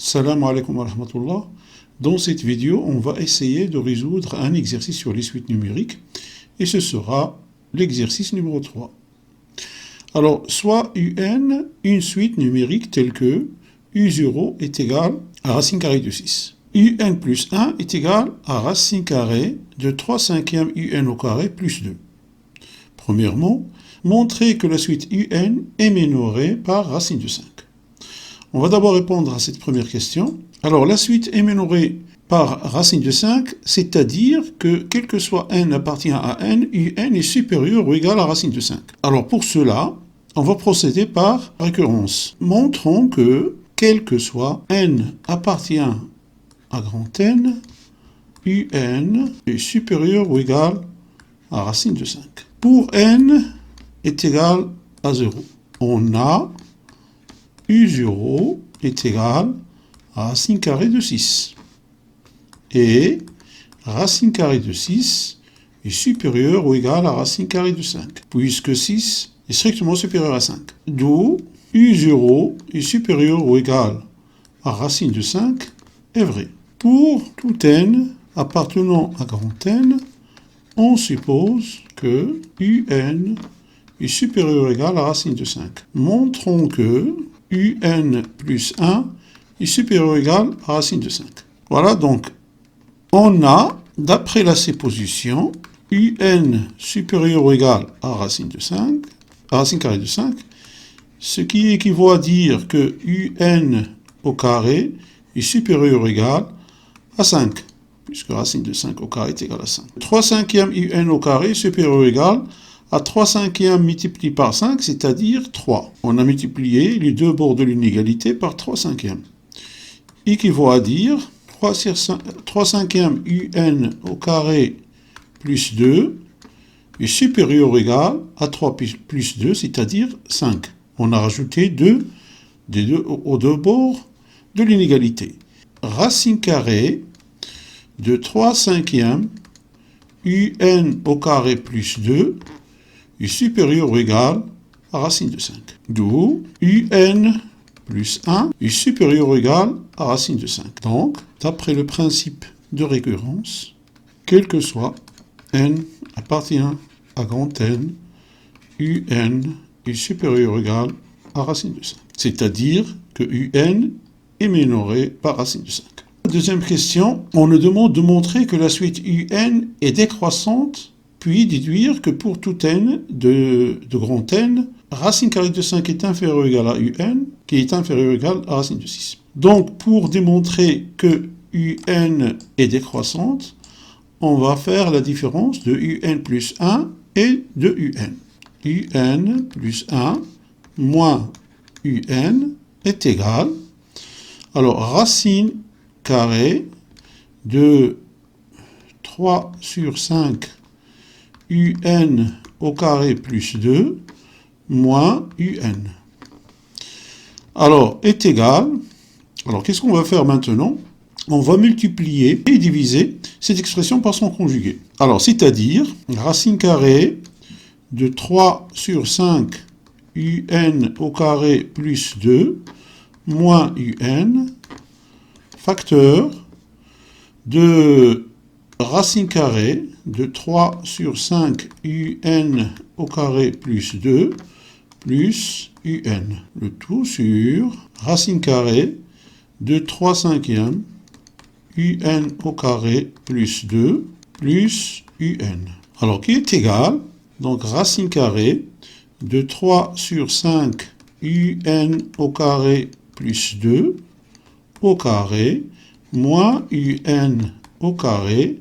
Salam alaikum wa rahmatullah. Dans cette vidéo, on va essayer de résoudre un exercice sur les suites numériques et ce sera l'exercice numéro 3. Alors, soit UN, une suite numérique telle que U0 est égal à racine carrée de 6. UN plus 1 est égal à racine carrée de 3 cinquièmes UN au carré plus 2. Premièrement, montrer que la suite UN est minorée par racine de 5. On va d'abord répondre à cette première question. Alors, la suite est minorée par racine de 5, c'est-à-dire que, quel que soit n appartient à n, un est supérieur ou égal à racine de 5. Alors, pour cela, on va procéder par récurrence. Montrons que, quel que soit n appartient à grand N, un est supérieur ou égal à racine de 5. Pour n est égal à 0, on a U0 est égal à racine carrée de 6. Et racine carrée de 6 est supérieur ou égal à racine carrée de 5, puisque 6 est strictement supérieur à 5. D'où U0 est supérieur ou égal à racine de 5 est vrai. Pour tout n appartenant à grand N, on suppose que UN est supérieur ou égal à racine de 5. Montrons que UN plus 1 est supérieur ou égal à racine de 5. Voilà, donc, on a, d'après la supposition, UN supérieur ou égal à racine de 5, à racine carrée de 5, ce qui équivaut à dire que UN au carré est supérieur ou égal à 5, puisque racine de 5 au carré est égal à 5. 3 cinquièmes UN au carré est supérieur ou égal à 3 cinquièmes multiplié par 5, c'est-à-dire 3. On a multiplié les deux bords de l'inégalité par 3 cinquièmes. Équivaut à dire 3 cinquièmes UN au carré plus 2 est supérieur ou égal à 3 plus 2, c'est-à-dire 5. On a rajouté 2 aux deux bords de l'inégalité. Racine carrée de 3 cinquièmes UN au carré plus 2 est supérieur ou égal à racine de 5. D'où UN plus 1 est supérieur ou égal à racine de 5. Donc, d'après le principe de récurrence, quel que soit n appartient à grand N, UN est supérieur ou égal à racine de 5. C'est-à-dire que UN est minoré par racine de 5. Deuxième question, on nous demande de montrer que la suite UN est décroissante, puis déduire que pour tout n de grand N, racine carrée de 5 est inférieure ou égale à UN, qui est inférieure ou égale à racine de 6. Donc, pour démontrer que UN est décroissante, on va faire la différence de UN plus 1 et de UN. UN plus 1 moins UN est égal, alors racine carrée de 3 sur 5 UN au carré plus 2 moins UN. Alors, est égal. Alors, qu'est-ce qu'on va faire maintenant? On va multiplier et diviser cette expression par son conjugué. Alors, c'est-à-dire racine carrée de 3 sur 5 UN au carré plus 2 moins UN facteur de racine carrée de 3 sur 5 UN au carré plus 2 plus UN. Le tout sur racine carrée de 3 cinquièmes UN au carré plus 2 plus UN. Alors, qui est égal, donc racine carrée de 3 sur 5 UN au carré plus 2 au carré moins UN au carré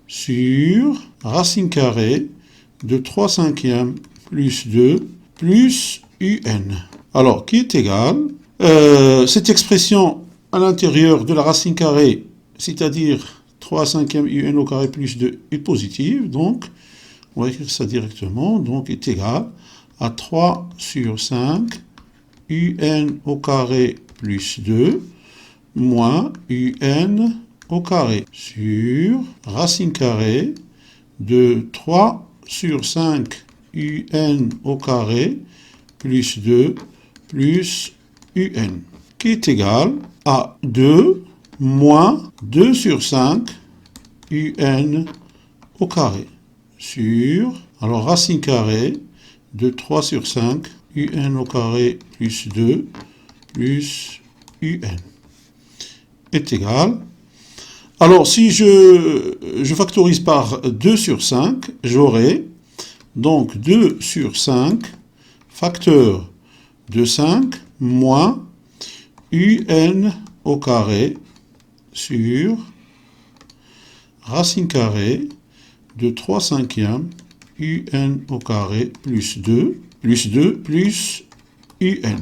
sur racine carrée de 3 cinquièmes plus 2 plus UN. Alors, qui est égal, cette expression à l'intérieur de la racine carrée, c'est-à-dire 3 cinquièmes UN au carré plus 2 est positive, donc on va écrire ça directement, donc est égal à 3 sur 5 UN au carré plus 2 moins UN au carré sur racine carrée de 3 sur 5 UN au carré plus 2 plus UN. qui est égal à 2 moins 2 sur 5 un au carré sur, alors racine carrée de 3 sur 5 un au carré plus 2 plus un est égal. Alors si je factorise par 2 sur 5, j'aurai donc 2 sur 5 facteur de 5 moins un au carré sur racine carrée de 3 cinquièmes un au carré plus 2 plus un.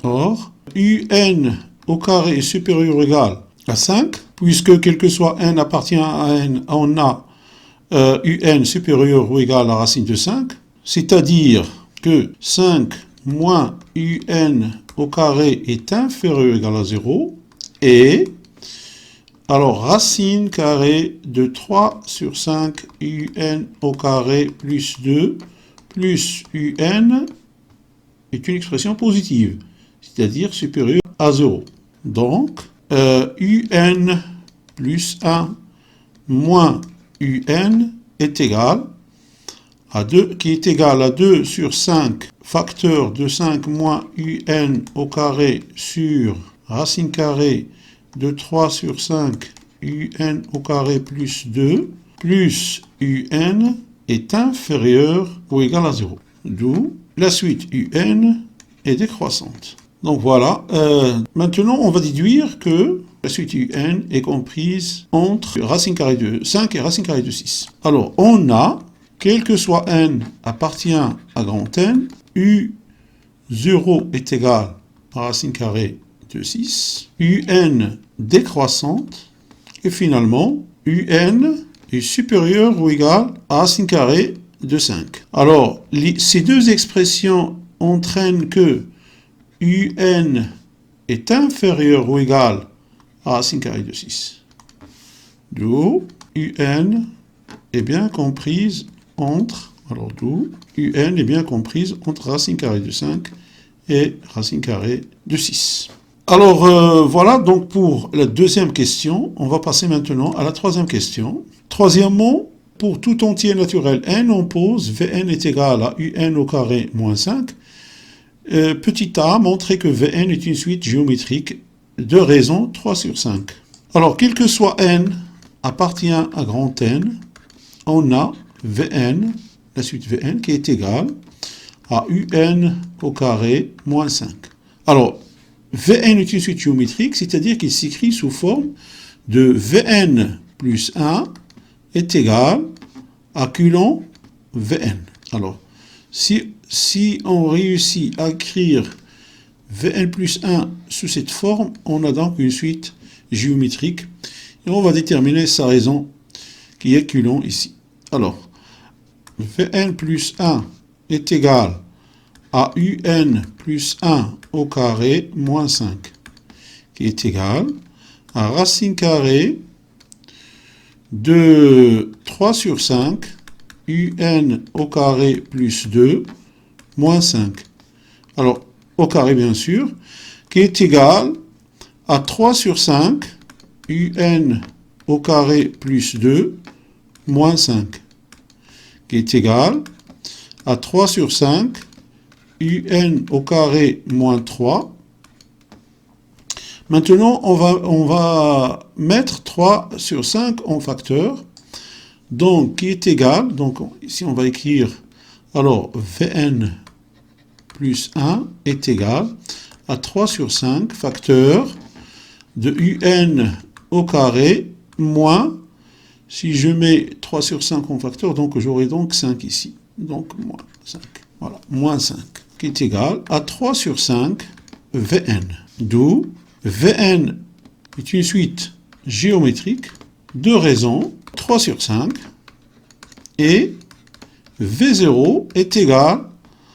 Or, un au carré est supérieur ou égal à 5, puisque quel que soit n appartient à n, on a un supérieur ou égal à la racine de 5, c'est-à-dire que 5 moins un au carré est inférieur ou égal à 0, et alors racine carrée de 3 sur 5 un au carré plus 2 plus un est une expression positive, c'est-à-dire supérieure à 0. Donc, un plus 1 moins un est égal à 2, qui est égal à 2 sur 5 facteur de 5 moins un au carré sur racine carrée de 3 sur 5 un au carré plus 2 plus un est inférieur ou égal à 0. D'où la suite un est décroissante. Donc voilà, maintenant on va déduire que la suite un est comprise entre racine carrée de 5 et racine carrée de 6. Alors on a, quel que soit n appartient à grand N, U0 est égal à racine carrée de 6, un décroissante, et finalement un est supérieur ou égal à racine carrée de 5. Alors, ces deux expressions entraînent que un est inférieur ou égal à racine carrée de 6. D'où un est bien comprise entre, alors d'où un est bien comprise entre racine carrée de 5 et racine carrée de 6. Alors voilà donc pour la deuxième question. On va passer maintenant à la troisième question. Troisièmement, pour tout entier naturel n, on pose Vn est égal à un au carré moins 5. Petit a, montrer que Vn est une suite géométrique de raison 3 sur 5. Alors, quel que soit n appartient à grand N, on a Vn, la suite Vn, qui est égale à un au carré moins 5. Alors, Vn est une suite géométrique, c'est-à-dire qu'il s'écrit sous forme de Vn plus 1 est égal à Coulomb Vn. Alors, si on réussit à écrire Vn plus 1 sous cette forme, on a donc une suite géométrique. Et on va déterminer sa raison, qui est Coulomb ici. Alors, Vn plus 1 est égal à un plus 1 au carré moins 5, qui est égal à racine carrée de 3 sur 5, un au carré plus 2, moins 5. Alors, au carré bien sûr, qui est égal à 3 sur 5, un au carré plus 2, moins 5, qui est égal à 3 sur 5, un au carré moins 3. Maintenant, on va mettre 3 sur 5 en facteur, donc qui est égal, donc ici on va écrire, alors Vn plus 1 est égal à 3 sur 5 facteur de un au carré moins, si je mets 3 sur 5 en facteur, donc j'aurai donc 5 ici, donc moins 5, voilà, moins 5, qui est égal à 3 sur 5 Vn, d'où Vn est une suite géométrique de raison 3 sur 5 et V0 est égal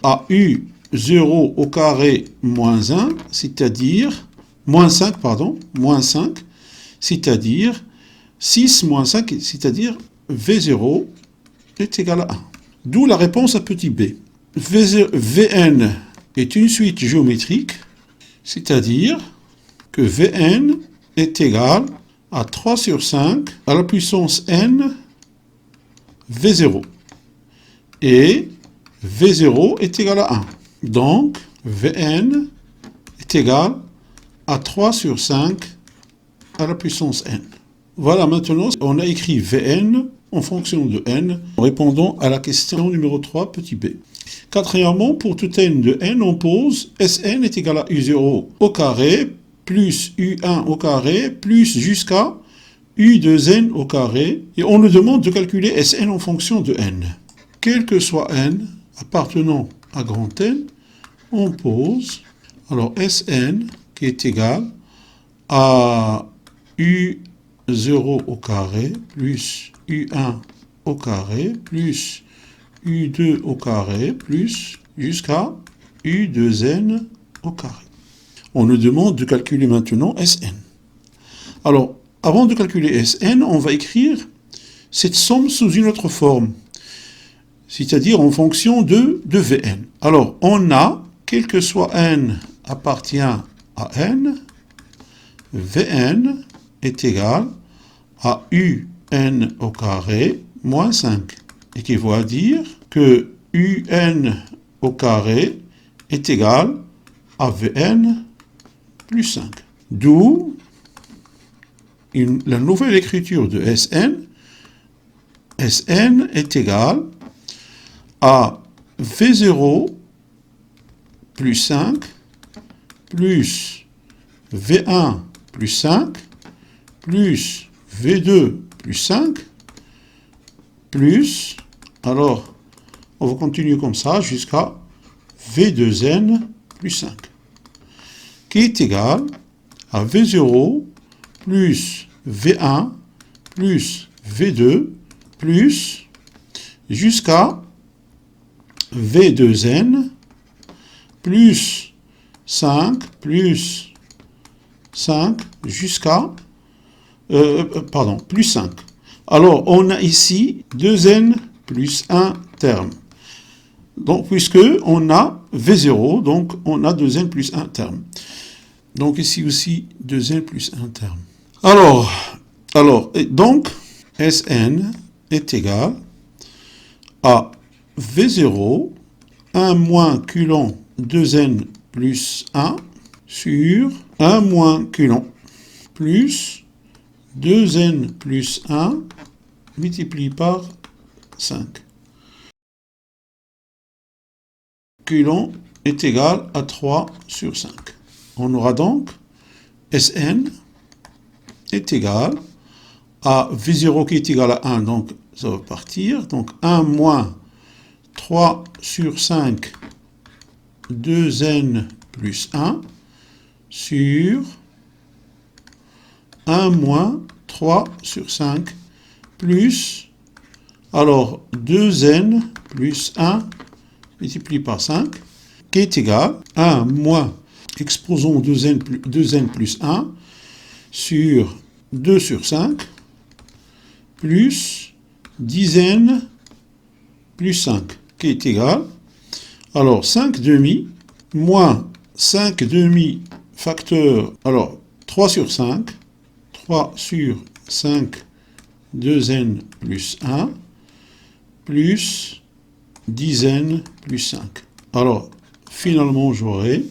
à U0 au carré moins 1, c'est-à-dire moins 5, c'est-à-dire 6 moins 5, c'est-à-dire V0 est égal à 1. D'où la réponse à petit b. Vn est une suite géométrique, c'est-à-dire que Vn est égal à 3 sur 5 à la puissance n V0. Et V0 est égal à 1. Donc, Vn est égal à 3 sur 5 à la puissance n. Voilà, maintenant, on a écrit Vn en fonction de n, en répondant à la question numéro 3, petit b. Quatrièmement, pour tout n de n, on pose Sn est égal à U0 au carré plus U1 au carré plus jusqu'à U de n au carré. Et on nous demande de calculer Sn en fonction de n. Quel que soit n appartenant à grand N, on pose alors Sn qui est égal à U0 au carré plus U1 au carré plus U2 au carré plus jusqu'à U de n au carré. On nous demande de calculer maintenant Sn. Alors, avant de calculer Sn, on va écrire cette somme sous une autre forme, c'est-à-dire en fonction de Vn. Alors, on a, quel que soit n appartient à n, Vn est égal à Un au carré moins 5, et qui va dire que Un au carré est égal à Vn plus 5. D'où la nouvelle écriture de Sn. Sn est égal à V0 plus 5 plus V1 plus 5 plus V2 plus 5 plus, alors on va continuer comme ça jusqu'à V2n plus 5, qui est égal à V0 plus V1 plus V2 plus jusqu'à V2n plus 5 plus 5 jusqu'à plus 5. Alors, on a ici 2n plus 1 terme. Donc, puisque on a V0, donc on a 2n plus 1 terme. Donc, ici aussi, 2n plus 1 terme. Donc, Sn est égal à V0, 1 moins coulomb 2n plus 1 sur 1 moins coulomb plus 2n plus 1 multiplié par 5. Coulomb est égal à 3 sur 5. On aura donc Sn est égal à V0 qui est égal à 1, donc ça va partir. Donc 1 moins 3 sur 5 2n plus 1 sur 1 moins 3 sur 5 plus, alors 2n plus 1 multiplié par 5, qui est égal à 1 moins, exposons 2n plus 1 sur 2 sur 5 plus 10n plus 5, qui est égal, alors 5 demi moins 5 demi facteur, alors 3 sur 5, 3 sur 5, 2n plus 1, plus 10n plus 5. Alors, finalement, j'aurai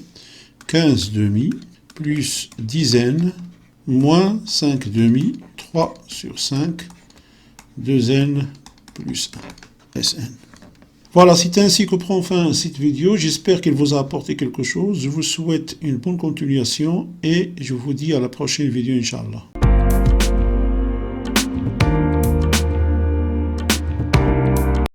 15 demi plus 10n moins 5 demi, 3 sur 5, 2n plus 1, Sn. Voilà, c'est ainsi que prend fin cette vidéo. J'espère qu'elle vous a apporté quelque chose. Je vous souhaite une bonne continuation et je vous dis à la prochaine vidéo, Inch'Allah.